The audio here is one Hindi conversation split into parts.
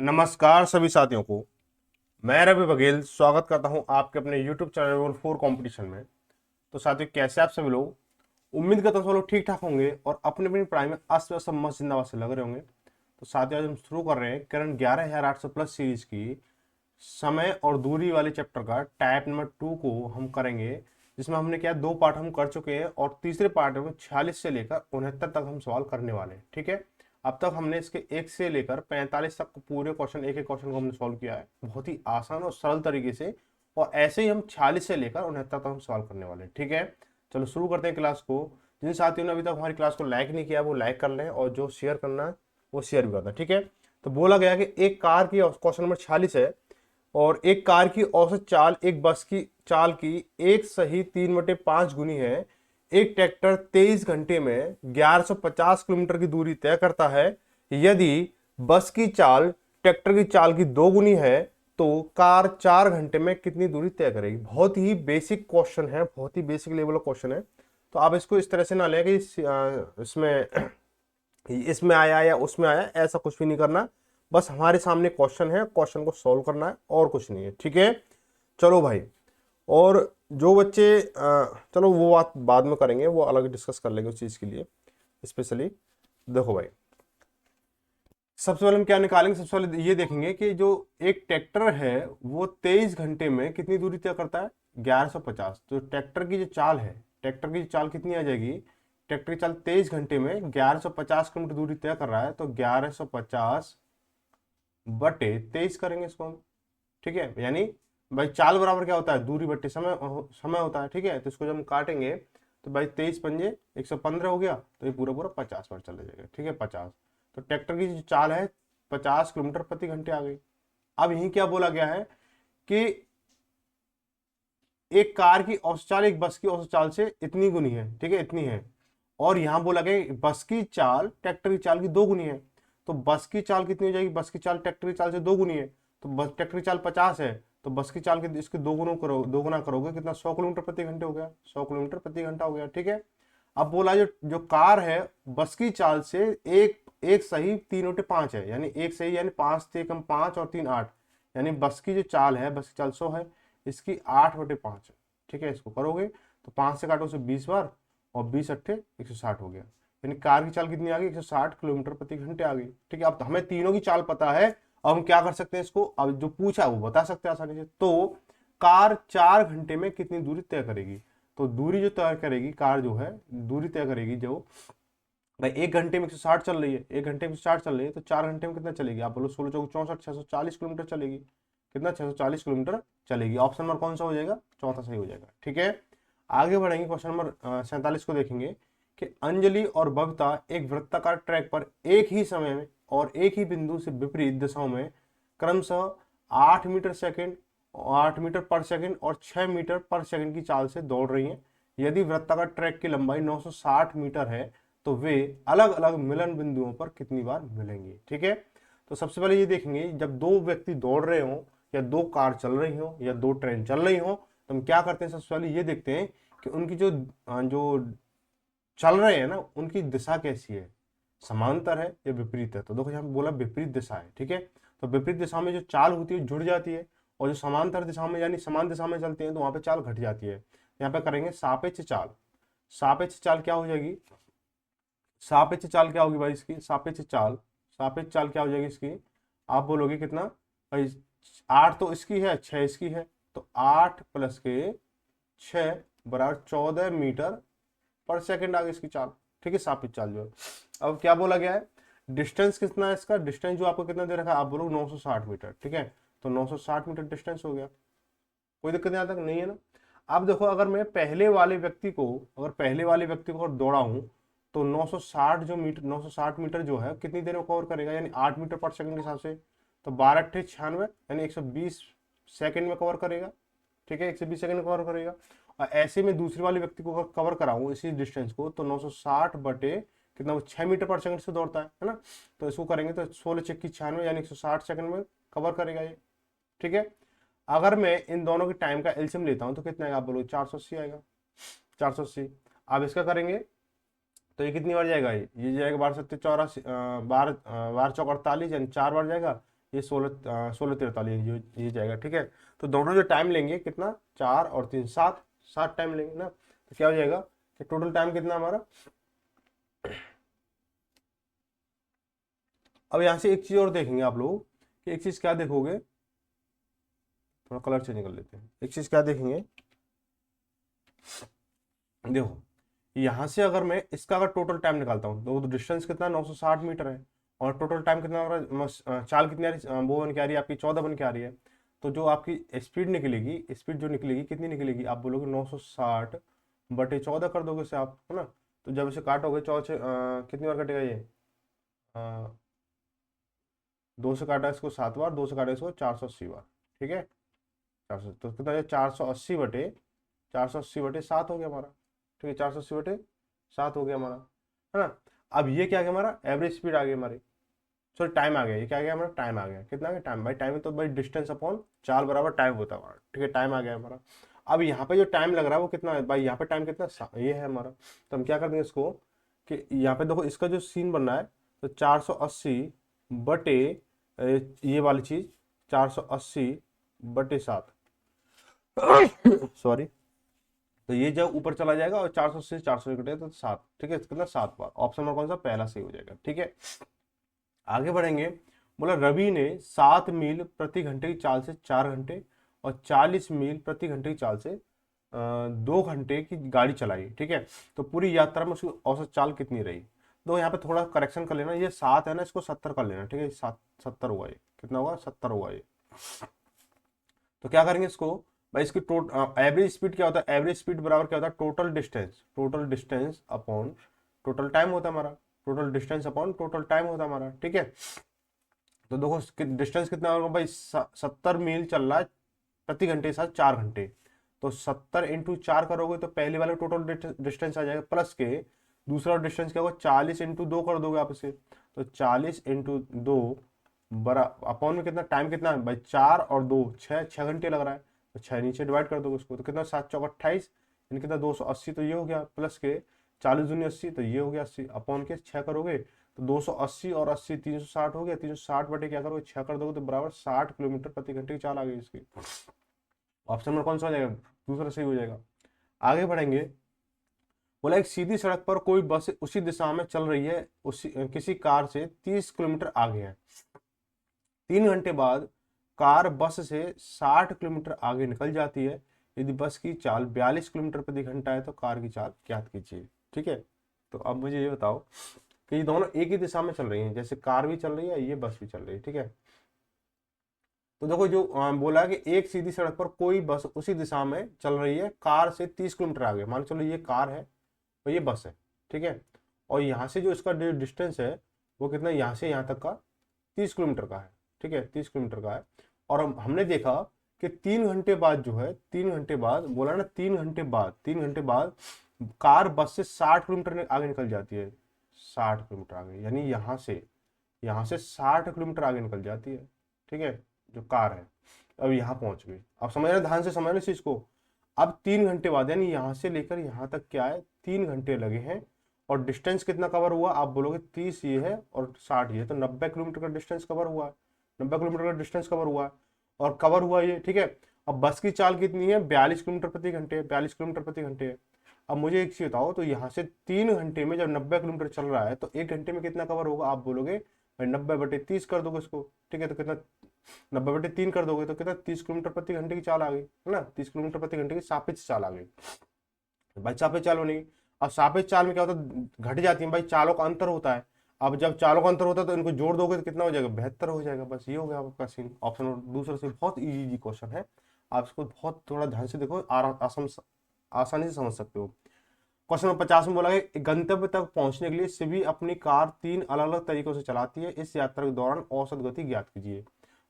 नमस्कार सभी साथियों को। मैं रवि बघेल स्वागत करता हूं आपके अपने YouTube चैनल लेवल 4 कंपटीशन में। तो साथियों, कैसे आप सभी लोग? उम्मीद करता हूं सब लोग ठीक ठाक होंगे और अपनी अपनी पढ़ाई में अस्त व्यस्त मस्त जिंदाबाद से लग रहे होंगे। तो साथियों, आज हम शुरू कर रहे हैं करण 11800 प्लस सीरीज की समय और दूरी वाले चैप्टर का टाइप नंबर 2 को हम करेंगे, जिसमें हमने क्या दो पार्ट हम कर चुके हैं और तीसरे पार्ट में 46 से लेकर 69 तक हम सवाल करने वाले हैं। ठीक है, अब तक हमने इसके 1 से लेकर 45 तक पूरे क्वेश्चन, एक एक क्वेश्चन को हमने सॉल्व किया है बहुत ही आसान और सरल तरीके से। और ऐसे ही हम 46 से लेकर 69 तक हम सवाल करने वाले हैं। ठीक है, चलो शुरू करते हैं क्लास को। जिन साथियों ने अभी तक हमारी क्लास को लाइक नहीं किया वो लाइक कर लें, और जो शेयर करना है वो शेयर भी करना है। ठीक है, तो बोला गया कि एक कार की, क्वेश्चन नंबर 46 है, और एक कार की औसत चाल एक बस की चाल की 1/3/5 गुनी है। एक ट्रैक्टर 23 घंटे में 1150 किलोमीटर की दूरी तय करता है। यदि बस की चाल ट्रैक्टर की चाल की 2 गुनी है तो कार 4 घंटे में कितनी दूरी तय करेगी। बहुत ही बेसिक क्वेश्चन है, बहुत ही बेसिक लेवल का क्वेश्चन है। तो आप इसको इस तरह से ना लें कि इसमें इसमें आया या उसमें आया, ऐसा कुछ भी नहीं करना। बस हमारे सामने क्वेश्चन है, क्वेश्चन को सॉल्व करना है और कुछ नहीं है। ठीक है, चलो भाई। और जो बच्चे चलो वो बात बाद में करेंगे, वो अलग डिस्कस कर लेंगे उस चीज़ के लिए स्पेशली। देखो भाई, सबसे पहले हम क्या निकालेंगे, सबसे पहले ये देखेंगे कि जो एक ट्रैक्टर है वो 23 घंटे में कितनी दूरी तय करता है, 1150। तो ट्रैक्टर की जो चाल है, ट्रैक्टर की चाल कितनी आ जाएगी, ट्रैक्टर की चाल 23 घंटे में 1150 किलोमीटर दूरी तय कर रहा है, तो 1150 बटे 23 करेंगे इसको हम। ठीक है, यानी भाई चाल बराबर क्या होता है, दूरी बट्टे समय समय होता है। ठीक है, तो इसको जब हम काटेंगे तो भाई 23 पंजे 115 हो गया, तो ये पूरा पूरा 50 पर चला जाएगा। ठीक है, 50। तो ट्रैक्टर की जो चाल है 50 किलोमीटर प्रति घंटे आ गई। अब यही क्या बोला गया है कि एक कार की औसत चाल एक बस की औसत चाल से इतनी गुनी है। ठीक है, इतनी है। और यहां बोला गया बस की चाल ट्रैक्टर की चाल की 2 गुनी है। तो बस की चाल कितनी हो जाएगी, बस की चाल ट्रैक्टर की चाल से 2 गुनी है। तो बस ट्रैक्टर की चाल 50 है, तो बस की चाल के इसके 2 गुना करो, 2 गुना करोगे कितना, 100 किलोमीटर प्रति घंटे हो गया, 100 किलोमीटर प्रति घंटा हो गया। ठीक है, अब बोला जो जो कार है बस की चाल से एक एक सही 3/5 है, यानी एक सही यानी 5 से कम 5 और 3 8, यानी बस की जो चाल है, बस की चाल 100 है, इसकी 8/5 है। ठीक है, इसको करोगे तो 5 से काटो से 20 बार, और 20 अट्ठे 160 हो गया, यानी कार की चाल कितनी आ गई, 160 किलोमीटर प्रति घंटे आ गई। ठीक है, अब हमें तीनों की चाल पता है। अब हम क्या कर सकते हैं, इसको अब जो पूछा वो बता सकते हैं आसानी से। तो कार 4 घंटे में कितनी दूरी तय करेगी, तो दूरी जो तय करेगी कार जो है, दूरी तय करेगी जो भाई 1 घंटे में 160 चल रही है, 1 घंटे में 160 चल रही है, तो 4 घंटे में कितना चलेगी, आप बोलो 16 चौक 64, 640 किलोमीटर चलेगी। कितना, 640 किलोमीटर चलेगी। ऑप्शन नंबर कौन सा हो जाएगा, चौथा सही हो जाएगा। ठीक है, आगे बढ़ेंगे, क्वेश्चन नंबर 47 को देखेंगे कि अंजलि और बबीता एक वृत्ताकार ट्रैक पर एक ही समय में और एक ही बिंदु से विपरीत दिशाओं में क्रमशः 8 मीटर सेकेंड, 8 मीटर पर सेकेंड और 6 मीटर पर सेकेंड की चाल से दौड़ रही हैं। यदि वृत्ताकार ट्रैक की लंबाई 960 मीटर है तो वे अलग अलग मिलन बिंदुओं पर कितनी बार मिलेंगे। ठीक है, तो सबसे पहले ये देखेंगे, जब दो व्यक्ति दौड़ रहे हो, या दो कार चल रही हो, या दो ट्रेन चल रही हो, तो हम क्या करते हैं, सबसे पहले ये देखते हैं कि उनकी जो जो चल रहे हैं ना, उनकी दिशा कैसी है, समांतर है या विपरीत है। तो देखो यहाँ पे बोला विपरीत दिशा है। ठीक है, तो विपरीत दिशा में जो चाल होती है जुड़ जाती है, और जो समांतर दिशा में यानी समान दिशा में चलते हैं तो वहां पे चाल घट जाती है। यहाँ पे करेंगे सापेक्ष चाल। सापेक्ष चाल क्या हो जाएगी, सापेक्ष चाल क्या होगी भाई इसकी, सापेक्ष चाल क्या हो जाएगी इसकी, आप बोलोगे कितना भाई, 8 तो इसकी है, 6 इसकी है, तो 8 प्लस के 6 बराबर 14 मीटर पर सेकेंड आ गई इसकी चाल। ठीक है, सापेक्ष चाल जो है। अब क्या बोला गया है, डिस्टेंस कितना है इसका, डिस्टेंस जो आपको कितना दे रखा है, आप बोलो 960 मीटर। ठीक है, तो 960 मीटर डिस्टेंस हो गया, कोई दिक्कत यहाँ तक नहीं है ना। अब देखो, अगर मैं पहले वाले व्यक्ति को, अगर पहले वाले व्यक्ति को अगर दौड़ा हूं, तो 960 जो मीटर, 960 मीटर जो है कितनी देर में कवर करेगा, यानी 8 मीटर पर सेकंड के हिसाब से, तो 12 अट्ठे 96, यानी 120 सेकंड में कवर करेगा। ठीक है, 120 सेकंड में कवर करेगा। और ऐसे में दूसरे वाले व्यक्ति को अगर कवर कराऊं इसी डिस्टेंस को, तो 960 बटे कितना, वो 6 मीटर पर सेकंड से दौड़ता है ना। तो इसको करेंगे तो 16 चक्की 96, यानी 160 सेकंड में कवर करेगा ये। ठीक है, अगर मैं इन दोनों के टाइम का एलसीएम लेता हूं तो कितना आएगा, आप बोलो 480 आएगा, 480। अब इसका करेंगे तो ये कितनी बार जाएगा, ये जाएगा 12 सत्ते 84, 12 12 चौक 48, यानी 4 बार जाएगा, ये 16:43 ये जाएगा। ठीक है, तो दोनों जो टाइम लेंगे कितना, 4 और 3 7, 7 टाइम लेंगे ना, तो क्या हो जाएगा कि टोटल टाइम कितना हमारा। अब यहाँ से एक चीज और देखेंगे आप लोग कि एक चीज क्या देखोगे, थोड़ा कलर चेंज कर लेते हैं। एक चीज क्या देखेंगे, देखो यहाँ से अगर मैं इसका अगर टोटल टाइम निकालता हूँ तो डिस्टेंस कितना 960 मीटर है, और टोटल टाइम कितना हो रहा है, चाल कितनी आ रही है, वो बन के आ रही है आपकी 14 बन के आ रही है। तो जो आपकी स्पीड निकलेगी, स्पीड जो निकलेगी कितनी निकलेगी, आप बोलोगे 960 बटे 14 कर दोगे इसे आप, है ना। तो जब इसे काटोगे 14 से कितनी बार कटेगा ये, 2 से काटा इसको 7 बार, 2 से काटा इसको 480 बार। ठीक है, 400 तो कितना है, 480 बटे 7 हो गया हमारा। ठीक है, 480 बटे 7 हो गया हमारा, है ना। अब ये क्या आ गया हमारा, एवरेज स्पीड आ गई हमारी, सॉरी टाइम आ गया। ये क्या आ गया हमारा, टाइम आ गया। कितना आ गया टाइम, भाई टाइम है तो भाई डिस्टेंस अपॉन चाल बराबर टाइम होता है हमारा। ठीक है, टाइम आ गया हमारा। अब यहाँ पे जो टाइम लग रहा है वो कितना है भाई, यहाँ पे टाइम कितना, ये है हमारा। तो हम क्या कर देंगे इसको कि यहाँ पे देखो इसका जो सीन बन रहा है, तो 480 ये वाली चीज 480 बटे 7 सॉरी, तो ये जब ऊपर चला जाएगा और 480 से 400 कटे तो 7। ठीक है, कितना 7 बार। ऑप्शन नंबर कौन सा, पहला सही हो जाएगा। ठीक है, आगे बढ़ेंगे। बोला रवि ने 7 मील प्रति घंटे की चाल से 4 घंटे और 40 मील प्रति घंटे की चाल से 2 घंटे की गाड़ी चलाई। ठीक है, तो पूरी यात्रा में उसकी औसत चाल कितनी रही। तो यहाँ पे थोड़ा करेक्शन कर लेना, ये 7 है ना, इसको 70 कर लेना। ठीक है, 70 हुआ, ये कितना होगा, 70 हुआ ये। तो क्या करेंगे इसको भाई, इसकी एवरेज स्पीड क्या होता है, एवरेज स्पीड बराबर क्या होता है, total distance upon total time होता है हमारा, total distance upon total time होता है हमारा। ठीक है, तो देखो डिस्टेंस कितना होगा भाई, 70 मील चल रहा है प्रति घंटे के साथ 4 घंटे, तो 70 इंटू 4 करोगे तो पहले वाले टोटल डिस्टेंस आ जाएगा, प्लस के दूसरा डिस्टेंस क्या होगा, 40 इंटू 2 कर दोगे आप इसे, तो 40 इंटू 2 बरा अपॉन में कितना टाइम कितना है भाई, 4 और 2 6 घंटे लग रहा है, तो 6 नीचे डिवाइड कर दोगे उसको, तो कितना 7×4 = 28, यानी कितना 280, तो ये हो गया, प्लस के 40×2 = 80, तो ये हो गया 80, अपॉन के 6 करोगे तो 280 और 80 360 हो गया, 360 बटे क्या करोगे 6 कर दोगे तो बराबर 60 किलोमीटर प्रति घंटे की चाल आ गई इसकी। ऑप्शन नंबर कौन सा हो जाएगा, दूसरा सही हो जाएगा। आगे बढ़ेंगे। बोला एक सीधी सड़क पर कोई बस उसी दिशा में चल रही है, उसी किसी कार से 30 किलोमीटर आगे है। 3 घंटे बाद कार बस से 60 किलोमीटर आगे निकल जाती है। यदि बस की चाल 42 किलोमीटर प्रति घंटा है तो कार की चाल ज्ञात कीजिए। ठीक है, तो अब मुझे ये बताओ कि ये दोनों एक ही दिशा में चल रही हैं, जैसे कार भी चल रही है, ये बस भी चल रही है। ठीक है, तो देखो जो बोला कि एक सीधी सड़क पर कोई बस उसी दिशा में चल रही है कार से 30 किलोमीटर आगे, मान चलो ये कार है और ये बस है। ठीक है, और यहाँ से जो इसका डिस्टेंस है वो कितना, यहाँ से यहाँ तक का 30 किलोमीटर का है। ठीक है, 30 किलोमीटर का है, और हमने देखा कि 3 घंटे बाद जो है, 3 घंटे बाद बोला ना, 3 घंटे बाद कार बस से 60 किलोमीटर आगे निकल जाती है, 60 किलोमीटर आगे, यानी यहाँ से 60 किलोमीटर आगे निकल जाती है। ठीक है, जो कार है अब यहाँ पहुंच गई। अब समझ रहे, ध्यान से समझ रहे इस चीज को। अब 3 घंटे बाद, यानी यहाँ से लेकर यहाँ तक क्या है, 3 घंटे लगे हैं, और डिस्टेंस कितना कवर हुआ, आप बोलोगे 30 ये है और 60 ये, तो 90 किलोमीटर का डिस्टेंस कवर हुआ है, 90 किलोमीटर का डिस्टेंस कवर हुआ है, और कवर हुआ ये। ठीक है, अब बस की चाल कितनी है, 42 किलोमीटर प्रति घंटे, 42 किलोमीटर प्रति घंटे है। अब मुझे एक चीज बताओ, तो यहाँ से 3 घंटे में जब 90 किलोमीटर चल रहा है तो 1 घंटे में कितना कवर होगा, आप बोलोगे भाई 90/30 कर दोगे इसको। ठीक है, तो कितना, 90/3 कर दोगे तो कितना, 30 किलोमीटर प्रति घंटे की चाल आ गई, है ना, 30 किलोमीटर प्रति घंटे की सापेक्ष चाल आ गई। भाई सापेक्ष चाल बनेगी। अब सापेक्ष चाल में क्या होता है, घट जाती है भाई, चालों का अंतर होता है। अब जब चालों का अंतर होता है तो इनको जोड़ दोगे तो कितना हो जाएगा, 72 हो जाएगा। बस ये हो गया आपका सीन। ऑप्शन दूसरा से बहुत इजी क्वेश्चन है, आप इसको बहुत थोड़ा ध्यान से देखो, आसानी से समझ सकते हो। क्वेश्चन नंबर 50 में बोला है गंतव्य तक पहुंचने के लिए सभी अपनी कार 3 अलग अलग तरीकों से चलाती है, इस यात्रा के दौरान औसत गति ज्ञात कीजिए।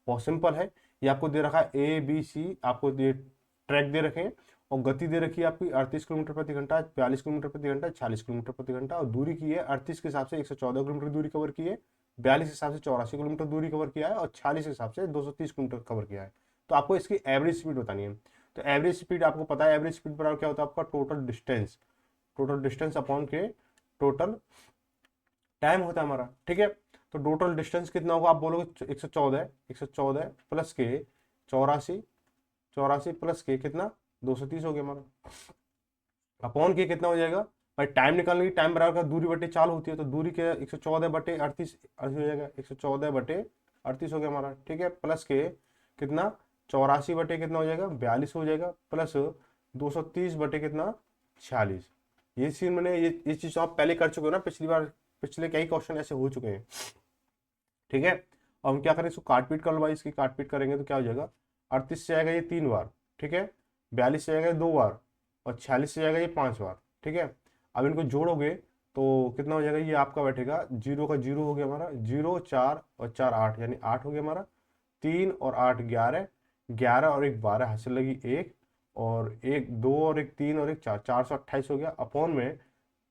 बहुत सिंपल है, ये आपको दे रखा है A B C, आपको ट्रैक दे रखे हैं, और गति दे रखी है आपकी 38 किलोमीटर प्रति घंटा, 42 किलोमीटर प्रति घंटा, 40 किलोमीटर प्रति घंटा, और दूरी की है 38 के हिसाब से 114 किलोमीटर दूरी कवर की है, 42 के हिसाब से 84 किलोमीटर दूरी कवर किया है, और 40 के हिसाब से 230 किलोमीटर कवर किया है। तो आपको इसकी एवरेज स्पीड बतानी है। तो एवरेज स्पीड आपको पता है, एवरेज स्पीड बराबर क्या होता है आपका, टोटल डिस्टेंस अपॉन के टोटल टाइम होता है हमारा। ठीक है, तो टोटल डिस्टेंस कितना होगा, आप बोलोगे 114, 114 प्लस के 84, 84 प्लस के कितना 230 हो गया हमारा। अपॉन के कितना हो जाएगा भाई, टाइम निकालने की टाइम बराबर का दूरी बटे चाल होती है, तो दूरी के 114 बटे 38 हो जाएगा, 114 बटे 38 हो गया हमारा, ठीक है। प्लस के कितना 84 बटे कितना हो जाएगा 42 हो जाएगा, प्लस 230 बटे कितना 46। ये चीज मैंने ये चीज आप पहले कर चुके हो ना, पिछली बार, पिछले कई क्वेश्चन ऐसे हो चुके हैं, ठीक है। अब हम क्या करें, इसको काटपीट कर लो भाई, इसकी काटपीट करेंगे तो क्या हो जाएगा, 38 से आएगा ये 3 बार, ठीक है, 42 से आएगा ये 2 बार, और 46 से आएगा ये 5 बार, ठीक है। अब इनको जोड़ोगे तो कितना हो जाएगा, ये आपका बैठेगा 0 का 0 हो गया हमारा, 0 4 और 4 8, यानी 8 हो गया हमारा, 3 और 8 11, 11 और 1 12, हासिल लगी 1, और 1 2 और 1 3 और 1 4, 428 हो गया। अपॉन में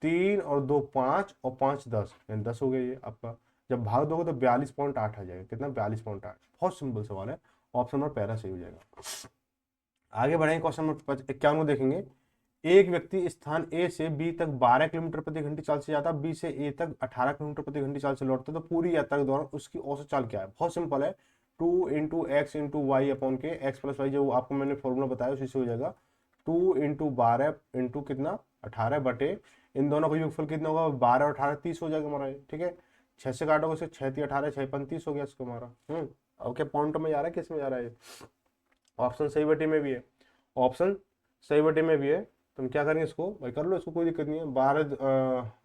3 और 2 5 और 5 10, यानी 10 हो गया ये आपका। जब भाग दोगे तो 42.8 आ जाएगा, कितना 42.8। बहुत सिंपल सवाल है, ऑप्शन नंबर पहला सही हो जाएगा। आगे बढ़ेंगे, क्वेश्चन नंबर 51 को देखेंगे। एक व्यक्ति स्थान ए से बी तक 12 किलोमीटर प्रति घंटे चाल से जाता है, बी से ए तक 18 किलोमीटर प्रति घंटे चाल से लौटता है, तो पूरी यात्रा के दौरान उसकी औसत चाल क्या है। बहुत सिंपल है, 2 into X into Y upon K, X plus Y जो आपको मैंने फॉर्मूला बताया उसी से हो जाएगा, 2 इंटू 12 इंटू कितना 18 बटे, इन दोनों का योगफल कितना होगा 12 और 18 30 हो जाएगा हमारा, ठीक है। 6 से काटोगे उसे, 6 3 18, 6 35 हो गया इसको हमारा। अब क्या पॉइंट में जा रहा है, किस में जा रहा है, ऑप्शन सही बटे में भी है, ऑप्शन सही बटे में भी है। तो हम क्या करेंगे, इसको भाई कर लो, इसको कोई दिक्कत नहीं है।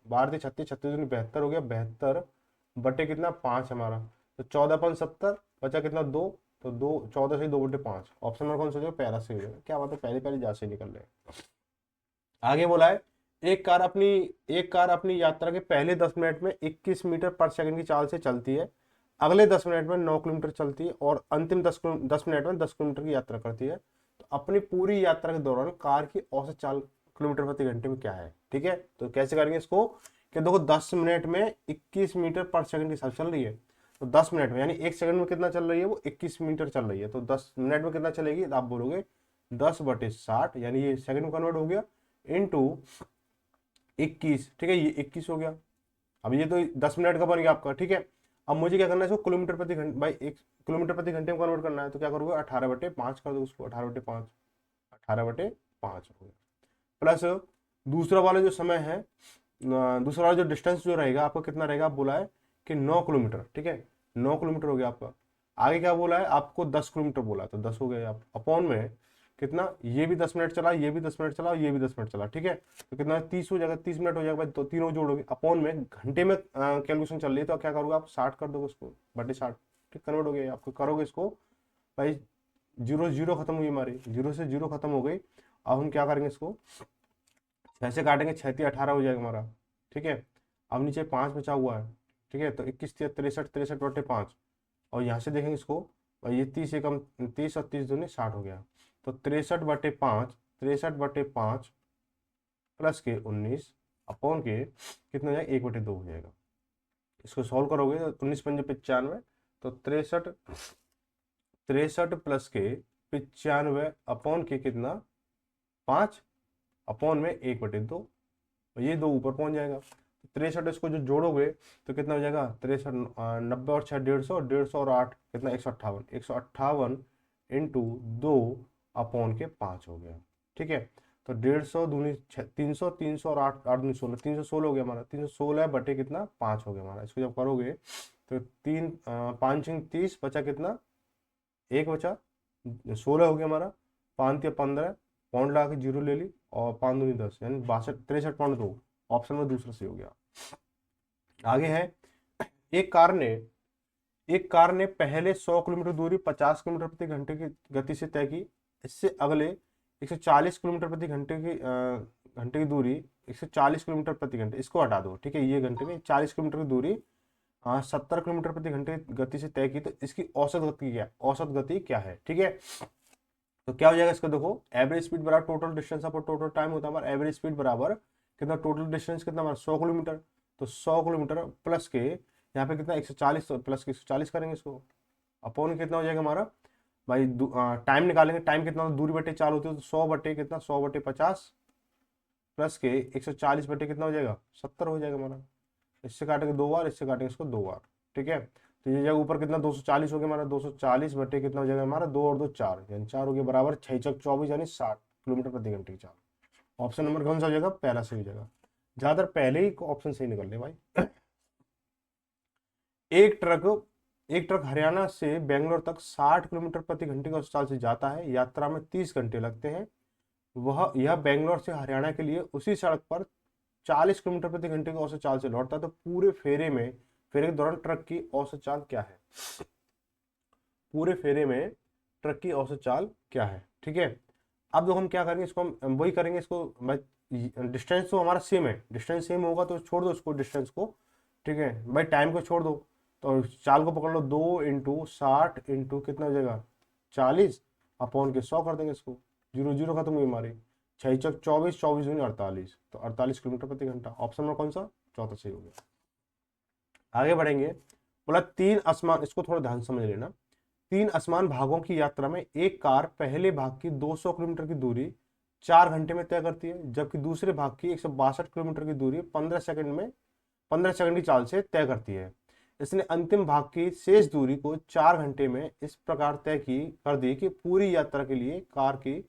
12 36, 36 72 हो गया, 72 बटे कितना 5 हमारा, तो 14 बचा कितना 2, तो 2 14 से 2 बटे 5, ऑप्शन नंबर कौन सा हो जाएगा, पहला सही हो जाएगा। क्या बात है, पहले पहले जा से निकल रहे हैं। आगे बोला है, एक कार अपनी यात्रा के पहले 10 मिनट में 21 मीटर पर सेकंड की चाल से चलती है, अगले 10 मिनट में 9 किलोमीटर चलती है, और अंतिम 10 मिनट में 10 किलोमीटर की यात्रा करती है। तो अपनी पूरी यात्रा के दौरान कार की औसत चाल किलोमीटर प्रति घंटे में क्या है, ठीक है। तो कैसे करेंगे इसको, कि देखो 10 मिनट में 21 मीटर पर सेकंड की चाल चल रही है, तो 10 मिनट में यानी 1 सेकंड में कितना चल रही है, वो 21 मीटर चल रही है, तो 10 मिनट में कितना चलेगी, तो आप बोलोगे 10 बटे 60, यानी ये सेकंड में कन्वर्ट हो गया, इंटू 21, ठीक है, ये 21 हो गया। अब ये तो 10 मिनट का बन गया आपका, ठीक है। अब मुझे क्या करना है, इसको किलोमीटर प्रति घंटे भाई 1 किलोमीटर प्रति घंटे में कन्वर्ट करना है, तो क्या करोगे 18 बटे 5 कर दो उसको, 18 बटे 5, 18 बटे 5 हो गया। प्लस दूसरा वाला जो समय है, दूसरा वाला जो डिस्टेंस जो रहेगा आपका कितना रहेगा, आप बोला है कि 9 किलोमीटर, ठीक है, 9 किलोमीटर हो गया आपका। आगे क्या बोला है, आपको 10 किलोमीटर बोला है, तो 10 हो गया आप, अपॉन में कितना, ये भी 10 मिनट चला, ये भी 10 मिनट चला, ये भी 10 मिनट चला, ठीक है, तो कितना 30 हो जाएगा, 30 मिनट हो जाएगा भाई, तो तीनों जोड़ोगे, अपॉन में घंटे में कैलकुलेशन चल रही है, तो क्या करोगे आप 60 कर दोगे उसको, बटे 60, ठीक, कन्वर्ट हो गया आपको, करोगे इसको भाई, 0 0 खत्म हुई हमारी, 0 से 0 खत्म हो गई। अब हम क्या करेंगे, इसको 6 से काटेंगे, 6 3 18 हो जाएगा हमारा, ठीक है। अब नीचे 5 बचा हुआ है, ठीक है, तो 21 63 63 बटे 5, और यहाँ से देखेंगे इसको, और ये 30 एकम 30 और 30 दूनी 60 हो गया, तो 63 बटे 5, 63 बटे 5 प्लस के 19 अपॉन के कितना हो जाएगा 1 बटे 2 हो जाएगा। इसको सॉल्व करोगे तो 19 पंजे 95, तो 63 प्लस के 95 अपॉन के कितना 5 अपॉन में 1 बटे 2, ये 2 ऊपर पहुंच जाएगा। 63 इसको जो जोड़ोगे तो कितना हो जाएगा 63 90 और 6 150, 150 और 8 कितना 158, 158 इंटू 2 अपॉन के 5 हो गया, ठीक है। तो 150 दूनी 300, 300 और 8 8 दूनी 16, 316 हो गया हमारा, 316 बटे कितना 5 हो गया हमारा। इसको जब करोगे तो 5 30 बचा कितना, 1 बचा, 16 हो गया हमारा, 5 15 पॉइंट लगा के 0 ले ली, और 5 दूनी 10, यानी 62 63.2, ऑप्शन में दूसरा सही हो गया। आगे है, एक कार ने पहले 100 किलोमीटर दूरी 50 किलोमीटर प्रति घंटे की गति से तय की, इससे अगले 140 किलोमीटर प्रति घंटे की दूरी 140 किलोमीटर प्रति घंटे, इसको हटा दो, ठीक है, ये घंटे में 40 किलोमीटर की दूरी 70 किलोमीटर प्रति घंटे गति से तय की, तो इसकी औसत गति क्या है, ठीक है। तो क्या हो जाएगा इसका, देखो एवरेज स्पीड बराबर total distance upon total time होता है हमारा, एवरेज स्पीड बराबर कितना टोटल डिस्टेंस कितना हमारा 100 किलोमीटर, तो 100 किलोमीटर प्लस के यहाँ पे कितना 140, तो प्लस के 140 करेंगे इसको, अपॉन कितना हो जाएगा हमारा भाई, टाइम निकालेंगे, टाइम कितना दूरी बटे चाल होती है, तो 100 बटे कितना 100 बटे 50 प्लस के 140 बटे कितना हो जाएगा 70 हो जाएगा हमारा। इससे काटेंगे 2 बार, इससे काटेंगे इसको 2 बार, ठीक है। तो ये जगह ऊपर कितना 240 हो गया हमारा, 240 बटे कितना हो जाएगा हमारा, 2 और 2 4, यानी 4 हो गया बराबर 6 चौक 24 यानी 60 किलोमीटर प्रति घंटे की चाल। ऑप्शन नंबर कौन सा हो जाएगा, पहला सही हो जाएगा। ज्यादातर पहले ही ऑप्शन सही निकल रहे भाई। एक ट्रक एक ट्रक हरियाणा से बेंगलोर तक 60 किलोमीटर प्रति घंटे की औसत चाल से जाता है, यात्रा में 30 घंटे लगते हैं। यह बेंगलोर से हरियाणा के लिए उसी सड़क पर 40 किलोमीटर प्रति घंटे की औसत चाल से लौटता है। तो पूरे फेरे के दौरान ट्रक की औसत चाल क्या है, पूरे फेरे में ट्रक की औसत चाल क्या है, ठीक है। अब जो हम क्या करेंगे, इसको हम वही करेंगे, इसको डिस्टेंस तो हमारा सेम है, डिस्टेंस सेम होगा तो छोड़ दो उसको डिस्टेंस को, ठीक है भाई, टाइम को छोड़ दो। तो चाल को पकड़ लो, 2 इंटू 60 इंटू कितना हो जाएगा 40 अपॉन के 100 कर देंगे इसको, 0 0 खत्म हुई हमारी, 6 चौक 24, 24 दूनी 48, तो 48 किलोमीटर प्रति घंटा। ऑप्शन नंबर कौन सा, चौथा सही हो गया। आगे बढ़ेंगे, बोला तीन आसमान, इसको थोड़ा ध्यान से समझ लेना। 3 आसमान भागों की यात्रा में एक कार पहले भाग की 200 किलोमीटर की दूरी 4 घंटे में तय करती है, जबकि दूसरे भाग की 162 किलोमीटर की दूरी 15 सेकंड की चाल से तय करती है। इसने अंतिम भाग की शेष दूरी को 4 घंटे में इस प्रकार तय कर दी कि पूरी यात्रा के लिए कार की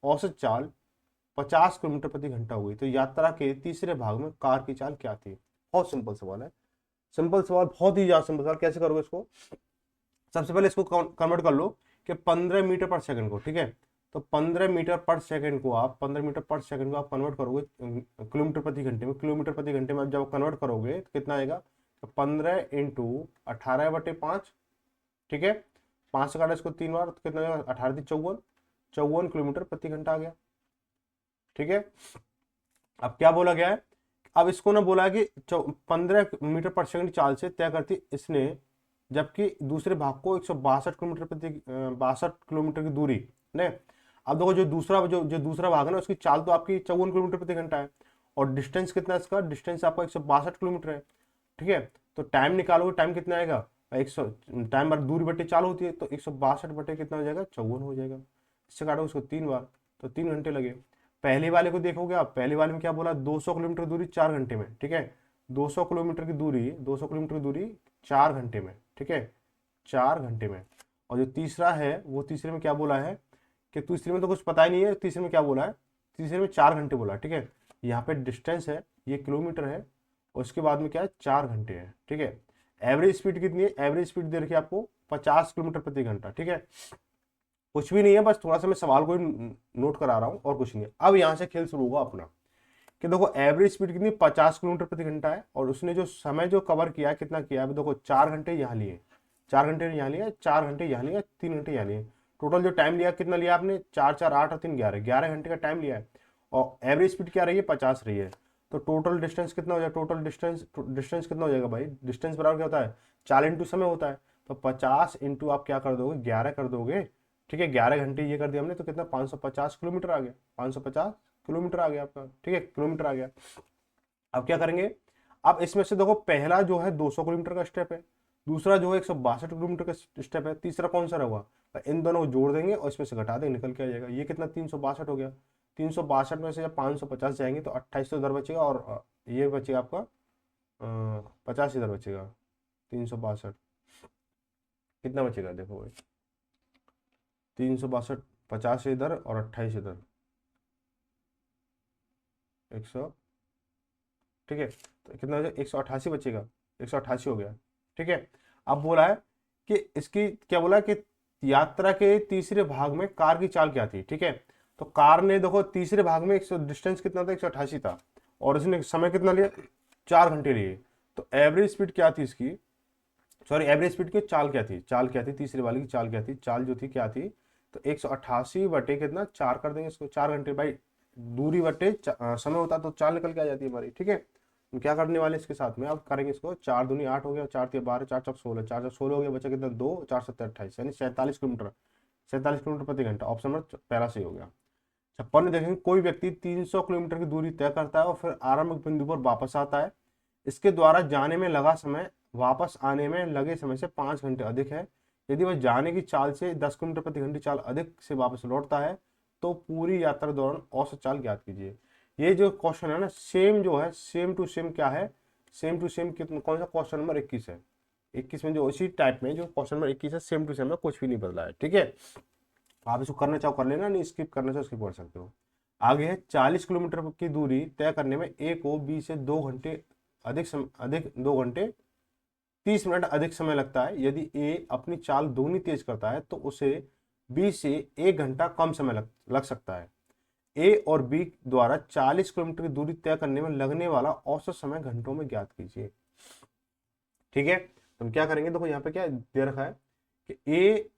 औसत चाल 50 किलोमीटर प्रति घंटा हुई। तो यात्रा के तीसरे भाग में कार की चाल क्या थी। बहुत सिंपल सवाल है, सिंपल सवाल, बहुत ही ज्यादा सिंपल सवाल। कैसे करोगे इसको, सबसे पहले इसको कन्वर्ट कर लो कि 15 मीटर पर सेकंड को, ठीक है। तो 15 मीटर पर सेकंड को आप 15 मीटर पर सेकंड को आप कन्वर्ट करोगे किलोमीटर प्रति घंटे में, किलोमीटर प्रति घंटे में आप जब कन्वर्ट करोगे तो कितना आएगा, तो 15 इंटू 18/5, ठीक है, 5 से काटा इसको 3 बार तो कितना आएगा, 18 54, 54 किलोमीटर प्रति घंटा आ गया, ठीक है। अब क्या बोला गया है, अब इसको ना बोला है कि 15 मीटर पर सेकंड चाल से तय करती इसने, जबकि दूसरे भाग को 162 किलोमीटर प्रति 62 किलोमीटर की दूरी ने। अब देखो जो दूसरा भाग है ना, उसकी चाल तो आपकी 54 किलोमीटर प्रति घंटा है, और डिस्टेंस कितना है इसका, डिस्टेंस आपका 162 किलोमीटर है, ठीक है। तो टाइम निकालोगे, टाइम कितना आएगा, 100, टाइम दूरी बटे चाल होती है, तो 162 बटे कितना हो जाएगा, 54 हो जाएगा। इससे काटो उसको 3 बार तो 3 घंटे लगे। पहले वाले को देखोगे आप, पहले वाले में क्या बोला, 200 किलोमीटर दूरी 4 घंटे में, ठीक है। 200 किलोमीटर की दूरी 4 घंटे में, ठीक है, 4 घंटे में। और जो तीसरा है वो तीसरे में क्या बोला है, कि तीसरे में तो कुछ पता ही नहीं है, तीसरे में क्या बोला है, तीसरे में 4 घंटे बोला, ठीक है। यहाँ पे डिस्टेंस है, ये किलोमीटर है, और उसके बाद में क्या है, 4 घंटे है, ठीक है। एवरेज स्पीड कितनी है, एवरेज स्पीड दे रखी है आपको 50 किलोमीटर प्रति घंटा, ठीक है। कुछ भी नहीं है, बस थोड़ा सा मैं सवाल को नोट करा रहा हूँ और कुछ नहीं है। अब यहाँ से खेल शुरू होगा अपना, कि देखो एवरेज स्पीड कितनी 50 किलोमीटर प्रति घंटा है, और उसने जो समय जो कवर किया है कितना किया है, देखो 4 घंटे यहाँ लिए, 4 घंटे यहाँ लिया, 4 घंटे यहाँ लिया, 3 घंटे यहाँ लिए, टोटल जो टाइम लिया कितना लिया आपने, 4 4 8 और 3 11, 11 घंटे का टाइम लिया है, और एवरेज स्पीड क्या रही है, 50 रही है। तो टोटल डिस्टेंस कितना हो जाएगा, टोटल डिस्टेंस कितना हो जाएगा भाई, डिस्टेंस बराबर क्या होता है, 4 इंटू समय होता है, तो 50 इंटू आप क्या कर दोगे, 11 कर दोगे, ठीक है। 11 घंटे ये कर दिया हमने, तो कितना 550 किलोमीटर आ गया, 550 किलोमीटर आ गया आपका, ठीक है, किलोमीटर आ गया। अब क्या करेंगे, अब इसमें से देखो पहला जो है 200 किलोमीटर का स्टेप है, दूसरा जो है 162 किलोमीटर का स्टेप है, तीसरा कौन सा रहेगा, इन दोनों को जोड़ देंगे और इसमें से घटा देंगे, निकल के आ जाएगा। ये कितना 362 हो गया, 362 में से जब 550 जाएंगे तो 28 तो इधर बचेगा, और ये बचेगा आपका 50 इधर बचेगा, 362 कितना बचेगा, देखो भाई 362, 50 इधर और 28 इधर, 100, ठीक है। तो कितना हो जाएगा, 188 बचेगा, 188 हो गया, ठीक है। अब बोला है कि इसकी क्या बोला कि यात्रा के तीसरे भाग में कार की चाल क्या थी, ठीक है। तो कार ने देखो तीसरे भाग में 100 डिस्टेंस कितना था, 188 था, और इसने समय कितना लिया, 4 घंटे लिए। तो एवरेज स्पीड क्या थी इसकी, सॉरी एवरेज स्पीड की चाल क्या थी, तीसरे वाली की चाल क्या थी, चाल जो थी क्या थी, तो 188 बटे कितना 4 कर देंगे इसको, 4 घंटे भाई, दूरी बटे समय होता तो चाल निकल के आ जाती है हमारी, ठीक है। हम क्या करने वाले इसके साथ में, अब करेंगे इसको, 4 दूनी 8 हो गया, 4 3 12, 4 4 16, 4 4 16 हो गया, बचा कितना 2, 4 7 28, यानी 47 किलोमीटर, 47 किलोमीटर प्रति घंटा। ऑप्शन नंबर पहला सही हो गया। 56 देखेंगे, कोई व्यक्ति 300 किलोमीटर की दूरी तय करता है और फिर आरंभिक बिंदु पर वापस आता है, इसके द्वारा जाने में लगा समय वापस आने में लगे समय से 5 घंटे अधिक है। यदि वह जाने की चाल से 10 किलोमीटर प्रति घंटे चाल अधिक से वापस लौटता है तो पूरी यात्रा दौरान औसत चाल ज्ञात कीजिए। ये जो क्वेश्चन है ना, सेम जो है, सेम टू सेम क्या है, सेम टू सेम कितना, कौन सा क्वेश्चन नंबर 21 है, 21 में जो इसी टाइप में जो क्वेश्चन नंबर 21 है सेम टू सेम है, कुछ भी नहीं बदला है। ठीक है, आप इसको करना चाहो कर लेना, नहीं स्किप करना चाहो स्किप कर सकते हो। आगे है 40 किलोमीटर की दूरी तय करने में ए को बी से 2 घंटे अधिक 2 घंटे 30 मिनट अधिक समय लगता है। यदि ए अपनी चाल दोगुनी तेज करता है तो उसे बी से 1 घंटा कम समय लग सकता है। ए और बी द्वारा 40 किलोमीटर की दूरी तय करने में लगने वाला औसत समय घंटों में ज्ञात कीजिए। ठीक है, तो हम क्या करेंगे, देखो यहाँ पे क्या दे रखा है कि ए,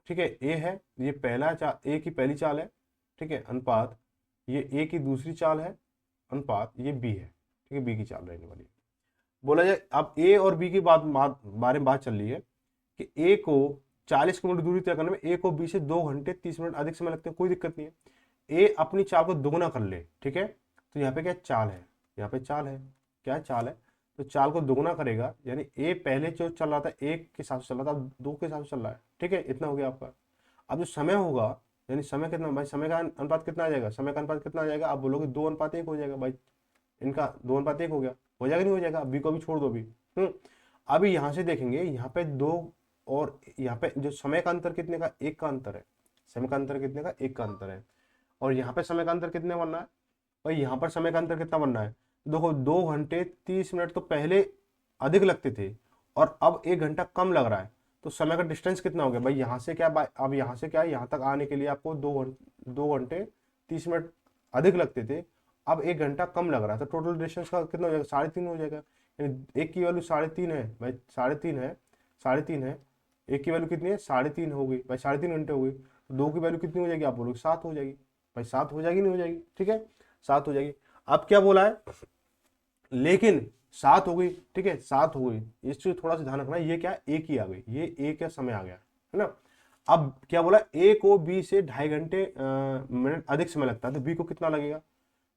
ठीक है, ए है, ये पहला चाल, ए की पहली चाल है, ठीक है, अनुपात ये ए की दूसरी चाल है, अनुपात ये बी है, ठीक है, बी की चाल रहने वाली है। बोला जाए अब ए और बी की बारे में बात चल रही है कि ए को 40 किलोमीटर दूरी तय करने में ए को बी से 2 घंटे 30 मिनट अधिक समय लगते हैं, कोई दिक्कत नहीं है। ए अपनी चाल को दोगुना कर ले, ठीक है, तो यहाँ पे क्या चाल है, यहाँ पे चाल है, क्या चाल है, तो चाल को दोगुना करेगा, यानी ए पहले जो चल रहा था 1 के साथ चल रहा था, अब 2 के साथ चल रहा है। ठीक है, इतना हो गया आपका। अब जो समय होगा, यानी समय कितना भाई, समय का अनुपात कितना आ जाएगा, समय का अनुपात कितना आ जाएगा, आप बोलोगे 2:1 हो जाएगा भाई, इनका 2:1 हो जाएगा, नहीं हो जाएगा, बी को भी छोड़ दो अभी। अभी यहाँ से देखेंगे, यहाँ पे 2 और यहाँ पे जो समय का अंतर कितने का, 1 का अंतर है, समय का अंतर कितने का, 1 का अंतर है। और यहाँ पे समय का अंतर कितने बनना है भाई, यहाँ पर समय का अंतर कितना बनना है, देखो 2 घंटे 30 मिनट तो पहले अधिक लगते थे और अब 1 घंटा कम लग रहा है, तो समय का डिस्टेंस कितना हो गया भाई, यहाँ से क्या अब यहाँ से क्या, यहाँ तक आने के लिए आपको 2 घंटे 30 मिनट अधिक लगते थे, अब 1 घंटा कम लग रहा है, तो टोटल डिस्टेंस का कितना हो जाएगा, 3.5 हो जाएगा। यानी एक की वैल्यू 3.5 है भाई, 3.5 है, 3.5 है, एक की वैल्यू कितनी है, 3.5 हो गई भाई, 3.5 घंटे हो गई, तो 2 की वैल्यू कितनी हो जाएगी, आप बोलोगे 7 हो जाएगी भाई, 7 हो जाएगी, नहीं हो जाएगी, ठीक है, 7 हो जाएगी। अब क्या बोला है, लेकिन 7 हो गई, ठीक है, 7 हो गई, इस चीज थोड़ा सा ध्यान रखना, ये क्या एक ही आ गई, ये एक क्या समय आ गया है ना। अब क्या बोला, ए को बी से 2.5 घंटे अधिक समय लगता है, तो बी को कितना लगेगा,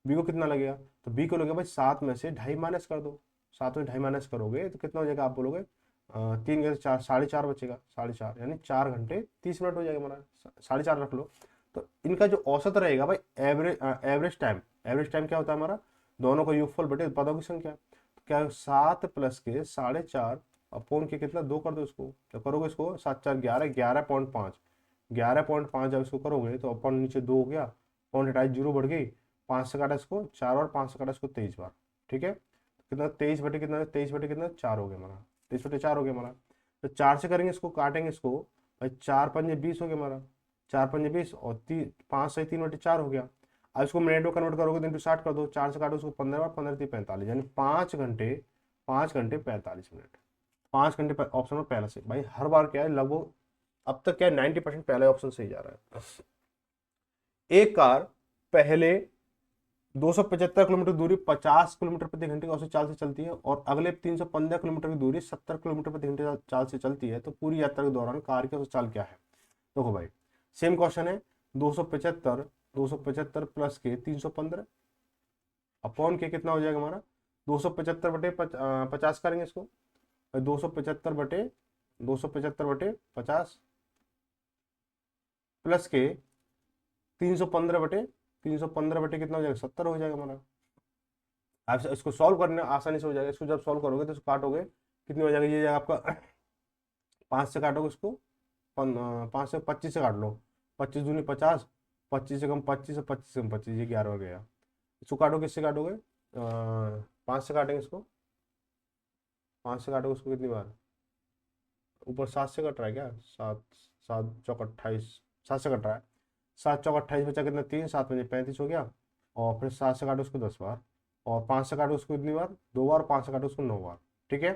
बी को कितना लगेगा, तो बी को लगेगा भाई 7 में से 2.5 माइनस कर दो, 7 में 2.5 माइनस करोगे तो कितना हो जाएगा, आप बोलोगे 3 गए 4, 4.5 बचेगा, 4.5 यानी 4 घंटे 30 मिनट हो जाएगा हमारा, 4.5 रख लो। तो इनका जो औसत रहेगा भाई, एवरेज टाइम क्या होता है हमारा, दोनों का योगफल बटे पदों की संख्या, तो क्या है 7 प्लस के 4.5 अपोन के कितना 2 कर दो इसको, तो करोगे इसको 7×4 = 11.5, 11.5 जब इसको करोगे तो अपन नीचे 2 हो गया, पॉइंट हटाई 0 बढ़ गई, 5 से काटा इसको 4 और 5 से काटा इसको 23 बार, ठीक है, कितना 23 बटे कितना, 23 बटे कितना 4 हो गया हमारा, 23/4 हो गया हमारा। तो 4 से करेंगे इसको, काटेंगे इसको भाई, 4×5 = 20 हो गया हमारा, 4×5 और 5 से 3/4 हो गया। अब इसको मिनट में कन्वर्ट करोगे तो इंटू 60 कर दो, 4 से काटो उसको 15 बार, 15×3 = 45, यानी 5 घंटे 45 मिनट, 5 घंटे ऑप्शन में पहले से भाई, हर बार क्या है लगभग अब तक क्या है 90% पहले ऑप्शन सही जा रहा है। एक कार पहले 275 किलोमीटर दूरी 50 किलोमीटर प्रति घंटे की औसत चाल से चलती है और अगले 315 किलोमीटर की दूरी 70 किलोमीटर प्रति घंटे चाल से चलती है, तो पूरी यात्रा के दौरान कार की औसत चाल क्या है। देखो भाई सेम क्वेश्चन है, 275 प्लस के 315 अपॉन के कितना हो जाएगा हमारा, 275 बटे 50 करेंगे इसको, 275 बटे 50 प्लस के 315 बटे कितना हो जाएगा, 70 हो जाएगा हमारा। आप इसको सॉल्व करने आसानी से हो जाएगा, इसको जब सॉल्व करोगे तो इसको काटोगे कितनी हो जाएगा, ये जाएगा आपका 5 से काटोगे इसको, 5 से 25 से काट लो, 25 दूनी 50, 25 से कम 25 और 25 से कम 25, ये 11 हो गया। इसको काटोगे, किससे काटोगे, 5 से काटेंगे इसको, 5 से काटोगे उसको कितनी बार, ऊपर 7 से कट रहा है क्या, 7 7 चौक 28, 7 से कट रहा है, 7 चौक 28 बचा कितना 3, 7×5 = 35 हो गया, और फिर 7 से काटो उसको 10 बार, और 5 से काटो उसको कितनी बार 2 बार, 5 से काटो उसको 9 बार, ठीक है।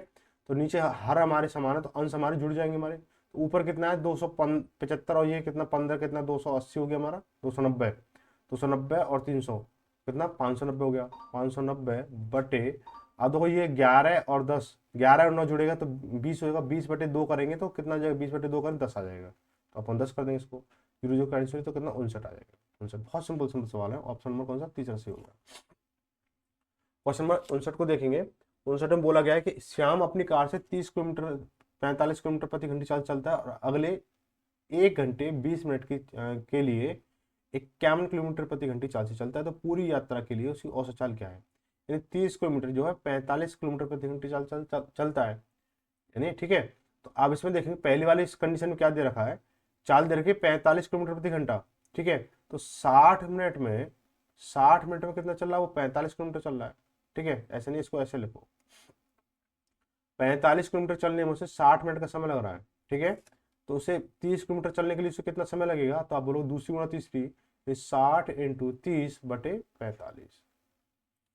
तो नीचे हर हमारे समान है तो अंश हमारे जुड़ जाएंगे हमारे, तो ऊपर कितना है 275 और ये कितना 15 कितना 280 हो गया हमारा, 290 और 300 कितना 590 हो गया, 590 बटे, अब देखो ये 11 और 10, 11 और 9 जुड़ेगा तो 20 होगा, 20/2 करेंगे तो कितना आ जाएगा, 20/2 करें 10 आ जाएगा, तो अपन 10 कर देंगे इसको, 0 कैंसिल तो कितना 59 आ जाएगा, 59। बहुत सिंपल सवाल है, ऑप्शन नंबर कौन सा, तीसरा सही होगा। क्वेश्चन नंबर 59 को देखेंगे, 59 में बोला गया है कि श्याम अपनी कार से 30 किलोमीटर 45 किलोमीटर प्रति घंटे चाल चलता है और अगले 1 घंटे 20 मिनट के लिए 51 किलोमीटर प्रति घंटे चाल से चलता है, तो पूरी यात्रा के लिए उसकी औसत चाल क्या है। यानी 30 किलोमीटर जो है 45 किलोमीटर प्रति घंटे चाल चलता है, यानी ठीक है। तो आप इसमें देखेंगे पहली वाली इस कंडीशन में क्या दे रखा है, चाल दे रखी है 45 किलोमीटर प्रति घंटा, ठीक है। तो 60 मिनट में कितना चल रहा है, वो 45 किलोमीटर चल रहा है, ठीक है। ऐसे नहीं, इसको ऐसे लिखो, 45 किलोमीटर चलने में उसे 60 मिनट का समय लग रहा है, ठीक है। तो उसे 30 किलोमीटर चलने के लिए उसे कितना समय लगेगा, तो आप बोलो दूसरी गुणा तीसरी, 60 × 30 / 45,